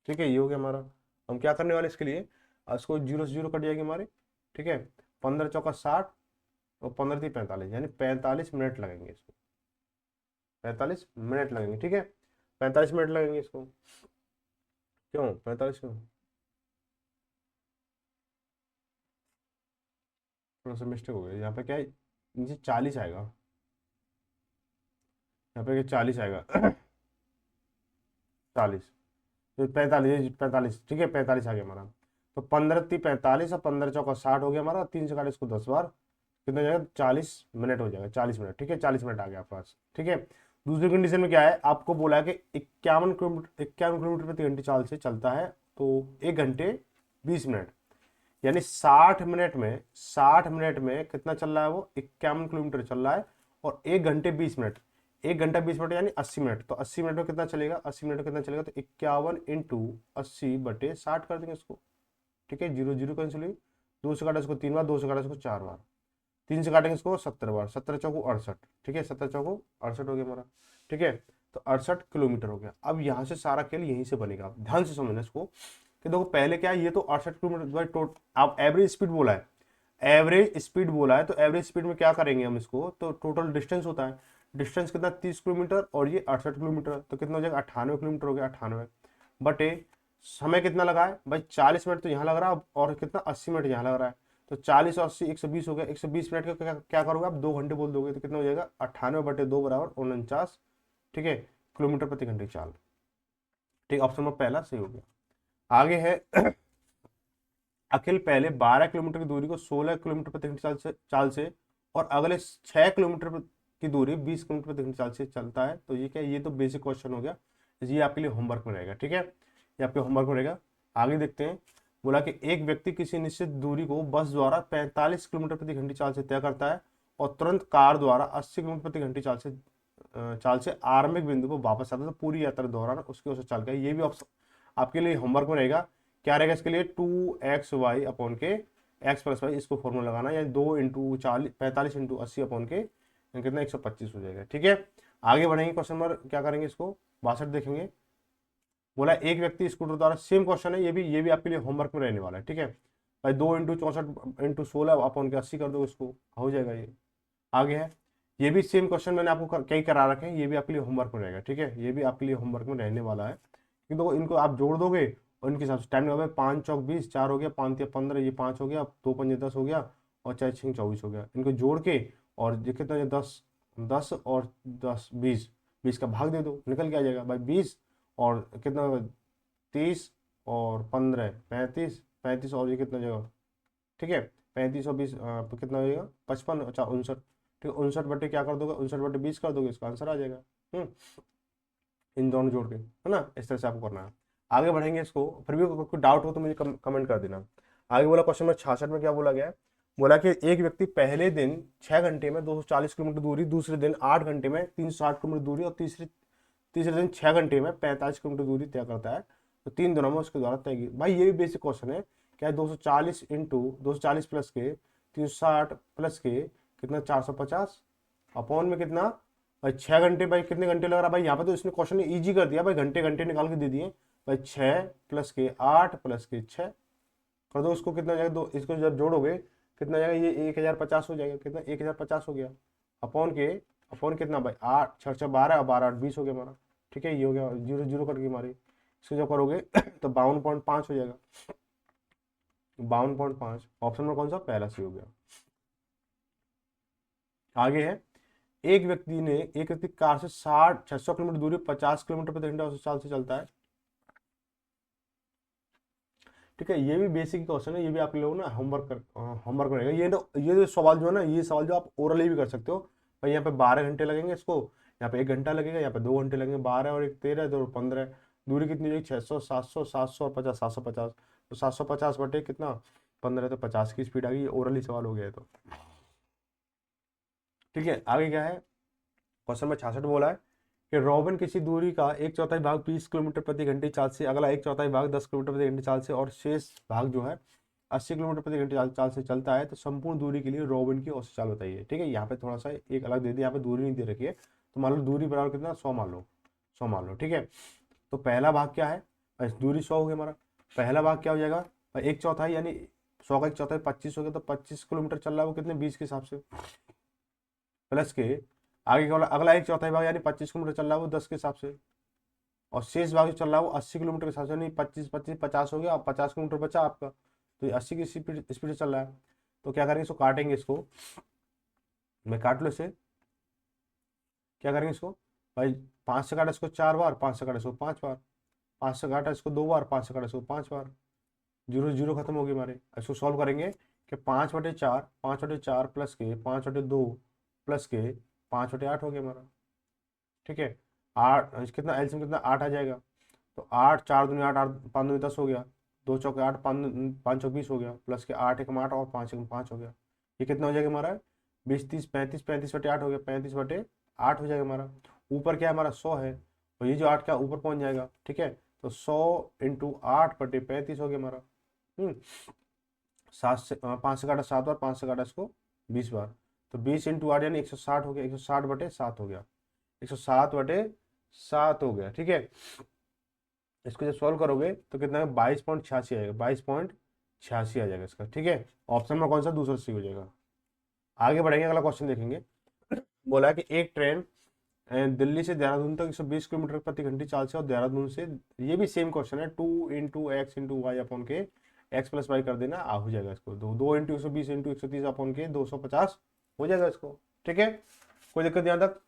ठीक है। ये हो गया हमारा। हम क्या करने वाले इसके लिए, इसको 0 से 0 कट जाएगी हमारे, ठीक है। 15 चौका 60 और 15 × 45, यानी 45 मिनट लगेंगे इसको, 45 मिनट लगेंगे, ठीक है। 45 मिनट लगेंगे इसको। क्यों 45 क्यों, थोड़ा सा मिस्टेक हो गया यहाँ पे, क्या है नीचे 40 आएगा, यहाँ पे 40 आएगा 40, तो 45, ठीक है, 45 आ गया हमारा। तो 15 × 30 = 45 और 15 चौका 60 हो गया हमारा, 3 से काटे इसको 10 बार, कितना हो जाएगा 40 मिनट हो जाएगा, 40 मिनट, ठीक है। 40 मिनट आ गया आपके पास, ठीक है। दूसरी कंडीशन में क्या है, आपको बोला है कि 51 किलोमीटर प्रति घंटे चाल से चलता है, तो 1 घंटे 20 मिनट, यानी 60 मिनट में कितना चल रहा है, वो 51 किलोमीटर चल रहा है, और 1 घंटे 20 मिनट, 1 घंटा 20 मिनट यानी 80 मिनट, तो 80 मिनट में कितना चलेगा, 80 मिनट में कितना चलेगा, तो 51 × 80/60 कर देंगे इसको, ठीक है। 0 0 कैंसिल हुई, 2 से काटा इसको 3 बार, 2 से काटा इसको 4 बार, 3 से काटेंगे इसको 70 बार, 17 चौको 68, ठीक है, 17 चौको 68 हो गया हमारा, ठीक है। तो 68 किलोमीटर हो गया। अब यहाँ से सारा खेल यहीं से बनेगा, आप ध्यान से समझना इसको, कि देखो पहले क्या है, ये तो 68 किलोमीटर बाई आप एवरेज स्पीड बोला है, एवरेज स्पीड बोला है, तो एवरेज स्पीड में क्या करेंगे हम इसको, तो टोटल डिस्टेंस होता है, डिस्टेंस कितना 30 किलोमीटर और ये 68 किलोमीटर, तो कितना हो जाएगा 98 किलोमीटर हो गया, 98 बटे समय कितना लगा है भाई, 40 मिनट तो यहाँ लग रहा है, और कितना 80 मिनट यहाँ लग रहा है, तो 40 और 80 120 हो गया, 120 मिनट का क्या करोगे आप, 2 घंटे बोल दोगे, तो कितना हो जाएगा 98/2 = 49, ठीक है, किलोमीटर प्रति घंटे चाल, ठीक। ऑप्शन नंबर पहला सही हो गया। आगे है अखिल पहले 12 किलोमीटर की दूरी को 16 किलोमीटर प्रति घंटे चाल से और अगले 6 किलोमीटर की दूरी 20 किलोमीटर प्रति घंटे चाल से चलता है, तो ये क्या है, ये तो बेसिक क्वेश्चन हो गया, ये आपके लिए होमवर्क में रहेगा, ठीक है, ये आपके होमवर्क में रहेगा। आगे देखते हैं, बोला कि एक व्यक्ति किसी निश्चित दूरी को बस द्वारा 45 किलोमीटर प्रति घंटे चाल से तय करता है और तुरंत कार द्वारा 80 किलोमीटर प्रति घंटे चाल से आरंभिक बिंदु को वापस आता है, तो पूरी यात्रा दौरान उसकी ओर से चाल का, ये भी आपके लिए होमवर्क में रहेगा। क्या रहेगा इसके लिए, 2xy/के x+y, इसको फॉर्मूला लगाना, यानी 2 × 45 × 80 कितना 125 हो जाएगा, ठीक है। आगे बढ़ेंगे, क्वेश्चन नंबर क्या करेंगे, इसको 62 देखेंगे। बोला एक व्यक्ति स्कूटर द्वारा, सेम क्वेश्चन है, ये भी आपके लिए होमवर्क में रहने वाला है, ठीक है भाई। 2 × 64 × 16 कर दो, इसको हो जाएगा ये। आगे है, ये भी सेम क्वेश्चन मैंने आपको कई करा रखे हैं, ये भी आपके लिए होमवर्क में रहेगा, ठीक है, ये भी आपके लिए होमवर्क में रहने वाला है, क्योंकि देखो इनको आप जोड़ दोगे और इनके हिसाब से टाइम लगा, 5 चौक 20, 4 हो गया, 5 या 15, ये 5 हो गया, 2 5 10 हो गया, और 4 6 24 हो गया, इनको जोड़ के और ये कितना, 10 10 और 10 20, 20 का भाग दे दो, निकल के आ जाएगा भाई 20 और कितना 30 और 15 35, 35 और ये कितना जाएगा, ठीक है, 35 और 20 तो कितना हो जाएगा 55, अच्छा 59, ठीक है। 59 बटे क्या कर दोगे, 59/20 कर दोगे, इसका आंसर आ जाएगा। इन दोनों जोड़ के, है ना, इस तरह से आपको करना है। आगे बढ़ेंगे, इसको फिर भी कोई डाउट हो तो मुझे कमेंट कर देना। आगे बोला क्वेश्चन नंबर 66 में क्या बोला गया है, बोला कि एक व्यक्ति पहले दिन 6 घंटे में 240 किलोमीटर दूरी, दूसरे दिन 8 घंटे में 360 किलोमीटर दूरी और तीसरे तीसरे दिन 6 घंटे में 45 किलोमीटर दूरी तय करता है, तो 3 दिनों में उसके द्वारा तय की। भाई ये भी बेसिक क्वेश्चन है, क्या है 240 प्लस के 360 प्लस के कितना 450 अपॉन में कितना भाई 6 घंटे, भाई कितने घंटे लग रहा है भाई, यहाँ पे तो इसने क्वेश्चन ने ईजी कर दिया भाई, घंटे घंटे निकाल के दे दिए भाई, 6 प्लस के 8 प्लस के 6 कर दो, उसको कितना जाएगा, दो इसको जब जोड़ोगे कितना जाएगा, ये 1050 हो जाएगा, कितना 1050 हो गया, अपॉन कितना भाई 8 6 6 12 और 12 8 20 हो गया हमारा, ठीक है, ये हो गया, 0 0 कट गई हमारी, इसको जब करोगे तो 52.5 हो जाएगा, 52.5, ऑप्शन में कौन सा पहला सी हो गया। आगे है, एक व्यक्ति कार से 600 किलोमीटर दूरी 50 किलोमीटर प्रति घंटा उस चाल से चलता है, ठीक है। ये भी बेसिक क्वेश्चन है, ये भी आप लोग ना होमवर्क रहेगा। ये जो सवाल जो है ना, ये सवाल जो आप ओरली भी कर सकते हो भाई, यहाँ पे 12 घंटे लगेंगे इसको, यहाँ पे 1 घंटा लगेगा, यहाँ पे 2 घंटे लगेंगे, 12 और 1 13 2 15, दूरी कितनी होगी 600 700 700 और 50 750, तो 750 बटे कितना 15 तो 50 की स्पीड आ गई। ये ओरली सवाल हो गया है तो ठीक है। आगे क्या है, क्वेश्चन में 66 बोला है कि रॉबिन किसी दूरी का एक चौथाई भाग 20 किलोमीटर प्रति घंटे चाल से, अगला एक चौथाई भाग 10 किलोमीटर प्रति घंटे चाल से और शेष भाग जो है 80 किलोमीटर प्रति घंटे चाल से चलता है, तो संपूर्ण दूरी के लिए रॉबिन की औसत चाल बताइए। ठीक है, यहाँ पे थोड़ा सा एक अलग दे दिया, यहाँ पे दूरी नहीं दे रखी है, तो मान लो दूरी बराबर कितना 100 मान लो, 100 मान लो। ठीक है, तो पहला भाग क्या है, दूरी 100 हो गया हमारा। पहला भाग क्या हो जाएगा, एक चौथाई यानी 100 का एक चौथाई 25 हो गया, तो 25 किलोमीटर चल रहा है वो कितने 20 के हिसाब से, प्लस के आगे क्या बोला, अगला एक चौथाई भाग यानी 25 किलोमीटर चल रहा है वो 10 के हिसाब से, और शेष भाग जो चल रहा है वो 80 किलोमीटर के हिसाब से, यानी 25 25 50 हो गया, अब 50 किलोमीटर बचा आपका, तो ये 80 की स्पीड से चल रहा है। तो क्या करेंगे, इसको काटेंगे, इसको मैं काट लो इसे, क्या करेंगे इसको भाई, 5 से काटा इसको 4 बार, 5 से काटा इसको 5 बार, 5 से काटा इसको 2 बार, 5 से काटा इसको 5 बार, जीरो जीरो खत्म हो गई हमारे। इसको सॉल्व करेंगे कि 5/4, 5/4 प्लस के 5/2 प्लस के 5/8 हो गया हमारा। ठीक है, 8 कितना एलसीएम कितना 8 आ जाएगा, तो 8 4 दूनी 8, 8 5 दूनी 10 हो गया, 2 चौके 8, 5 चौक 20 हो गया, प्लस के 8 1 8 और 5 1 5 हो गया। ये कितना हो जाएगा हमारा 20 30 35, 35/8 हो गया, 35/8 हो जाएगा हमारा। ऊपर क्या है हमारा 100 है, और ये जो 8 क्या ऊपर पहुंच जाएगा। ठीक है, तो 100 × 8/35 हो गया हमारा। 7 से 5 से काटा 7 बार, 5 से काटा इसको 20 बार, तो 20 × 8 यानी 160 हो गया, 160/7 हो गया, 160/7 हो गया। ठीक है, इसको जब सॉल्व करोगे तो कितना है 22.86 आएगा, 22.86 आ जाएगा इसका। ठीक है, ऑप्शन में कौन सा दूसरा सी हो जाएगा। आगे बढ़ेंगे, अगला क्वेश्चन देखेंगे। बोला है कि एक ट्रेन दिल्ली से देहरादून तक 120 किलोमीटर प्रति घंटे चाल से, और देहरादून से, ये भी सेम क्वेश्चन है, 2 × x × y अपॉन के x + y कर देना, आ हो जाएगा इसको, 2 × 120 × 130 अपॉन के 250 हो जाएगा इसको। ठीक है, कोई दिक्कत यहाँ तक।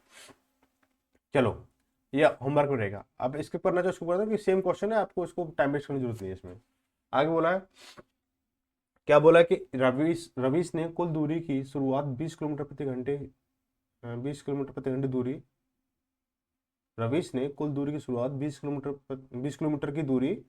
चलो, ये होमवर्क में रहेगा, अब इसके करना जो इसको करना कि सेम क्वेश्चन है, आपको इसको टाइम वेस्ट करने की जरूरत नहीं है इसमें। आगे बोला है, क्या बोला है कि रवीश ने कुल दूरी की शुरुआत 20 किलोमीटर प्रति घंटे 20 किलोमीटर प्रति घंटे दूरी, रवीश ने कुल दूरी की शुरुआत 20 किलोमीटर की दूरी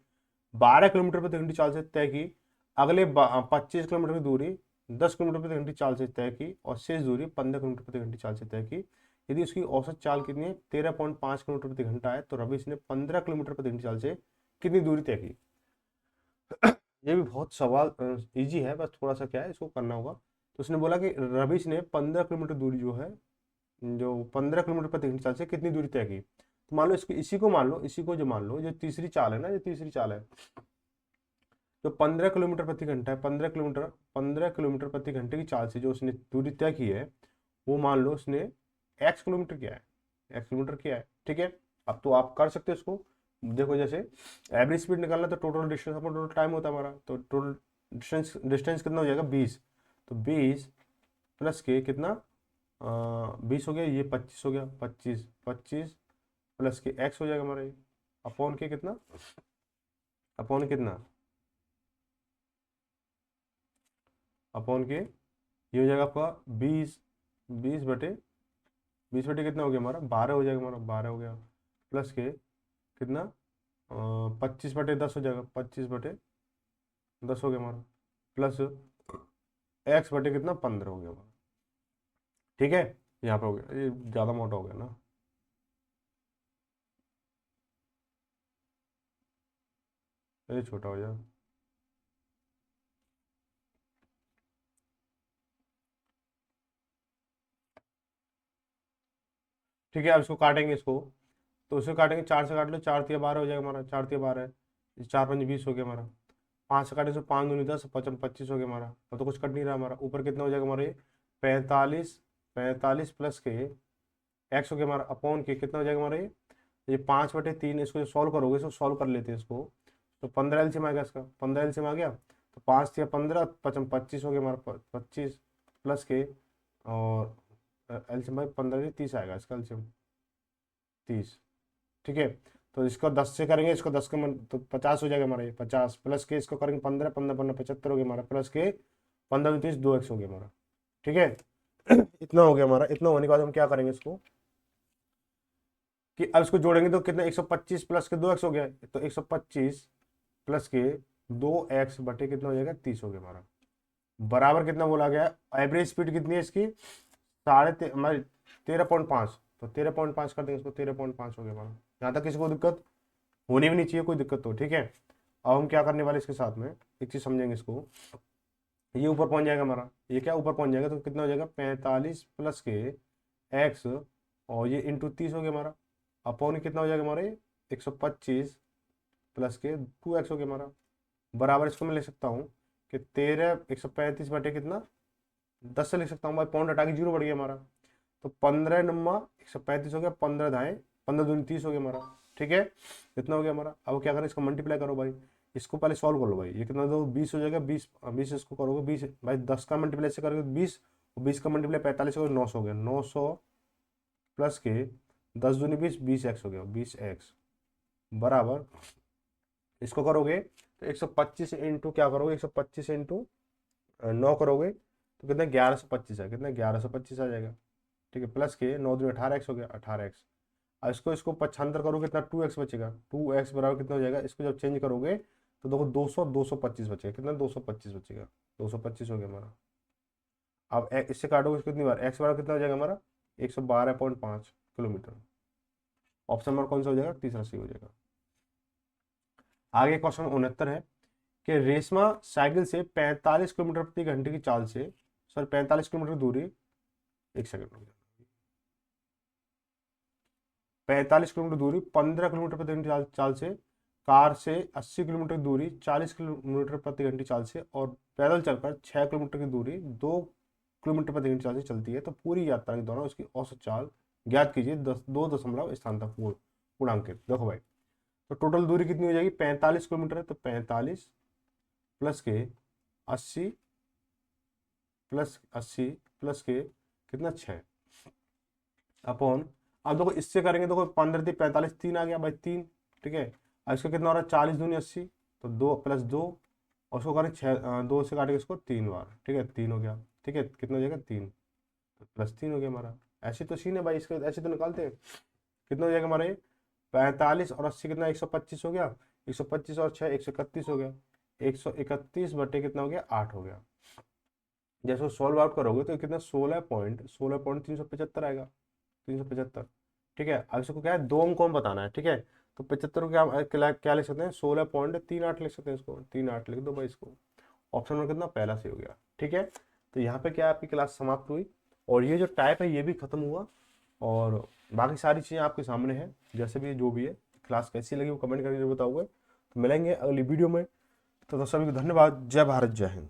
12 किलोमीटर प्रति घंटे चाल से तय की, अगले 25 किलोमीटर की दूरी 10 किलोमीटर प्रति घंटे चाल से तय की, और शेष दूरी 15 किलोमीटर प्रति घंटे चाल से तय की। यदि उसकी औसत चाल कितनी है 13.5 किलोमीटर प्रति घंटा है, तो रवीश ने 15 किलोमीटर प्रति घंटे चाल से कितनी दूरी तय की। ये भी बहुत सवाल इजी है, बस थोड़ा सा क्या है इसको करना होगा। तो उसने बोला कि रवीश ने 15 किलोमीटर दूरी जो है, जो 15 किलोमीटर प्रति घंटे चाल से कितनी दूरी तय की। तो मान लो इसको, इसी को मान लो, इसी को जो मान लो, जो तीसरी चाल है ना, जो तीसरी चाल है, जो 15 किलोमीटर प्रति घंटा है, 15 किलोमीटर प्रति घंटे की चाल से जो उसने दूरी तय की है, वो मान लो उसने x किलोमीटर किया है, x किलोमीटर किया है। ठीक है, अब तो आप कर सकते हो इसको, देखो जैसे एवरेज स्पीड निकालना तो टोटल डिस्टेंस अपना टोटल टाइम होता है हमारा, तो टोटल डिस्टेंस कितना हो जाएगा 20, तो 20 प्लस के कितना 20 हो गया, ये 25 हो गया, 25 प्लस के x हो जाएगा हमारा, ये अपॉन के कितना, अपॉन कितना, अपॉन के ये हो जाएगा आपका 20 20/20 कितना हो गया हमारा 12 हो जाएगा हमारा, 12 हो गया, प्लस के कितना 25/10 हो जाएगा, 25/10 हो गया हमारा, प्लस x बटे कितना 15 हो गया हमारा। ठीक है, यहाँ पे हो गया, ये ज़्यादा मोटा हो गया ना, ये छोटा हो जाए। ठीक है, अब इसको काटेंगे इसको, तो उसको काटेंगे 4 से काट लो, 4 × 12 हो जाएगा हमारा, 4 × 12 4 × 5 = 20 हो गया हमारा, 5 से काटे तो 5 दूनी 10, 25 हो गया हमारा, अब तो कुछ कट नहीं रहा हमारा। ऊपर कितना हो जाएगा हमारे 45 प्लस के x हो गया हमारा, अपॉन के कितना हो जाएगा हमारा ये 5/3, इसको जो सॉल्व करोगे, इसको सॉल्व कर लेते हैं इसको, तो 15 एलसीएम आ गया इसका, 15 एलसीएम आ गया, तो 5 × 15 25 हो गया हमारा, 25 प्लस के, और एलसीएम भाई 15 30 आएगा इसका एलसीएम 30। ठीक है, तो इसको 10 से करेंगे, इसको 10 का तो 50 हो जाएगा हमारा, ये 50 प्लस के इसको करेंगे 15 15 15 75 हो गया हमारा, प्लस के 15 30 2x हो गया हमारा। ठीक है, इतना हो गया हमारा। इतना होने के बाद हम क्या करेंगे इसको कि अब इसको जोड़ेंगे तो कितना 125 प्लस के 2x हो गया, तो 125 प्लस के 2x बटे कितना हो जाएगा 30 हो गया हमारा। बराबर कितना बोला गया है, एवरेज स्पीड कितनी है इसकी 13.5, तो 13.5 कर देंगे इसको, 13.5 हो गया हमारा। यहाँ तक किसी को दिक्कत होनी भी नहीं चाहिए, कोई दिक्कत तो ठीक है। अब हम क्या करने वाले इसके साथ में एक चीज समझेंगे इसको, ये ऊपर पहुंच जाएगा हमारा, ये क्या ऊपर पहुंच जाएगा तो कितना हो जाएगा 45 प्लस के एक्स, और ये इंटू 30 हो गया हमारा, अपॉन कितना हो जाएगा हमारे 125 प्लस के 2x हो गया हमारा, बराबर इसको मैं लिख सकता हूँ कि 13 135 बटे कितना 10 से लिख सकता हूँ भाई, पॉइंट हटा के जीरो बढ़ गया हमारा, तो 15 नम्मा 135 हो गया, 15 धाए 15 दूनी 30 हो गया हमारा, ठीक है। इतना हो गया हमारा। अब क्या करें, इसको मल्टीप्लाई करो भाई, इसको पहले सॉल्व कर लो भाई, ये कितना दो 20 हो जाएगा, 20 इसको करोगे 20 भाई, 10 का मल्टीप्लाई से करोगे 20, और 20 का मल्टीप्लाई 45 हो गया 900 हो गया, 900 प्लस के 10 दूनी 20, 20x हो गया, 20x बराबर इसको करोगे तो 125 इंटू क्या करोगे, 125 इंटू 9 करोगे तो कितना 1125 है, कितना 1125 आ जाएगा, ठीक है। प्लस के 9 दूनी 18x हो गया, 18x। अब इसको 75 करोगे कितना 2x बचेगा, 2x बराबर कितना हो जाएगा, इसको जब चेंज करोगे तो देखो 225 बचेगा, कितना 225 बचेगा, 225 हो गया हमारा। अब इससे काटोगे कितनी बार, x बराबर कितना हो जाएगा हमारा 112.5 किलोमीटर। ऑप्शन नंबर कौन सा हो जाएगा, तीसरा सी हो जाएगा। आगे क्वेश्चन 69 है कि रेशमा साइकिल से 45 किलोमीटर प्रति घंटे की चाल से, सर 45 किलोमीटर दूरी, एक सेकंड, 45 किलोमीटर दूरी 15 किलोमीटर प्रति घंटे चाल से, कार से 80 किलोमीटर दूरी 40 किलोमीटर प्रति घंटे चाल से, और पैदल चलकर 6 किलोमीटर की दूरी 2 किलोमीटर प्रति घंटे चाल से चलती है, तो पूरी यात्रा के दौरान उसकी औसत चाल ज्ञात कीजिए 2 स्थान तक पूर्णांकित। देखो भाई, तो टोटल दूरी कितनी हो जाएगी 45 किलोमीटर है, तो 45 प्लस के 80 प्लस के कितना 6 अपॉन, अब देखो इससे करेंगे, देखो 15 थी 45, 3 आ गया भाई 3, ठीक है। अब इसका कितना हो रहा है 40 दूनी 80, तो 2 प्लस 2, और उसको करें 6, 2 से काटेंगे इसको 3 बार, ठीक है 3 हो गया, ठीक है। कितना हो जाएगा 3, तो प्लस 3 हो गया हमारा। ऐसे तो सीन है भाई, इसको ऐसे तो निकालते हैं, कितना हो जाएगा हमारे 45 और 80 कितना 125 हो गया, 125 और 6 131 हो गया, 131 बटे कितना हो गया 8 हो गया। जैसे सॉल्व आउट करोगे तो कितना 16.375 आएगा, 375, ठीक है। अब इसको क्या है 2 अंकों में बताना है, ठीक है। तो 75 को क्या लिख सकते हैं 16.38 लिख सकते हैं, इसको 38 लिख दो भाई इसको। ऑप्शन में कितना पहला से हो गया, ठीक है। तो यहाँ पे क्या आपकी क्लास समाप्त हुई, और ये जो टाइप है ये भी खत्म हुआ, और बाकी सारी चीज़ें आपके सामने हैं, जैसे भी जो भी है। क्लास कैसी लगी वो कमेंट करके बताओगे। तो मिलेंगे अगली वीडियो में, तो सभी को धन्यवाद। जय भारत, जय हिंद।